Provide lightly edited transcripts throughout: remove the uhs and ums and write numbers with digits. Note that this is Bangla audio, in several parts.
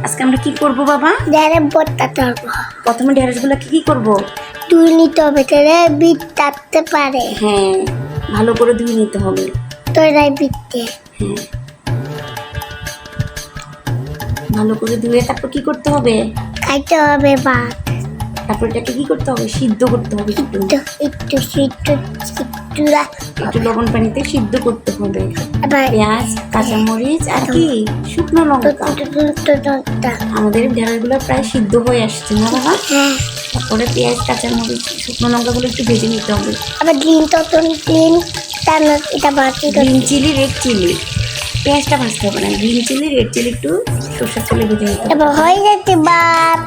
আজকে আমরা কি করব বাবা? ঢেঁড়স ভর্তা করবো। প্রথমে ঢেঁড়সগুলো কি করব? ধুয়ে নিতে হবে, তাহলে বিট কাটতে পারে। হ্যাঁ, ভালো করে ধুয়ে নিতে হবে। তোরাই বিটতে হ্যাঁ, ভালো করে ধুয়ে তারপর কি করতে হবে? খাইতে হবে ভাত। তারপর এটাকে কি করতে হবে? সিদ্ধ করতে হবে একটু। একটু একটু লবণ পানিতে সিদ্ধ করতে হবে। এবার পেঁয়াজ, কাঁচামরিচ আর কি শুকনো লঙ্কা। আমাদের ঢেঁড়সগুলো প্রায় সিদ্ধ হয়ে আসছে না বাবা? হ্যাঁ, তারপরে পেঁয়াজ, কাঁচামরিচ, শুকনো লঙ্কাগুলো একটু ভেজে নিতে হবে। আবার গ্রিন এটা বাকি গ্রিন চিলি, রেড চিলি, পেঁয়াজটা ভাজতে হবে না। গ্রিন চিলি, রেড চিলি একটু সরষের তেলে ভেজে নিতে হবে। এবার হয়ে যাচ্ছে বাপ।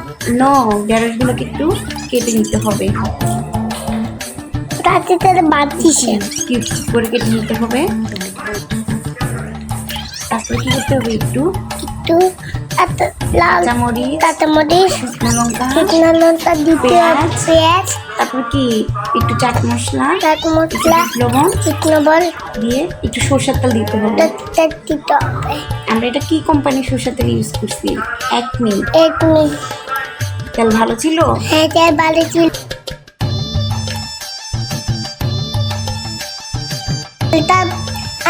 ঢেঁড়সগুলোকে একটু কেটে নিতে হবে। তাতে তাহলে বাড়তিছে কিউব করে কেটে নিতে হবে। তারপরে কি করতে হবে? একটু একটু লাল কাঁচামরিচ, কাঁচামরিচ, শুকনো লঙ্কা, শুকনো লঙ্কা দিতে হবে, পেঁয়াজ, তারপর কি একটু চাট মশলা, চাট মশলা, লবণ শুকনো বল দিয়ে একটু সরষের তেল দিতে হবে। দিতে হবে। আমরা এটা কি কোম্পানির সরষের তেল ইউজ করছি? একমি। তেল ভালো ছিল? হ্যাঁ, তাই ভালো ছিল।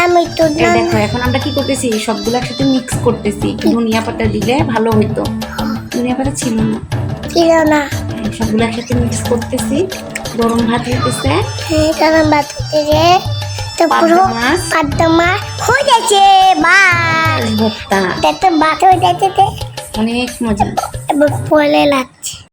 আমি তো দেখো এখন আমরা কি করতেছি, সবগুলো একসাথে মিক্স করতেছি। একটু ধনিয়া পাতা দিলে ভালো হইতো, ধনিয়া পাতা ছিল না। সবগুলো একসাথে মিক্স করতেছি। গরম ভাত হইতেছে। হ্যাঁ, গরম ভাত হইতেছে। পাবদা মাছ হয়ে যাচ্ছে ভাত ভর্তা ভাত হয়ে যাচ্ছে, অনেক মজা। এবার ফলে লাগছে।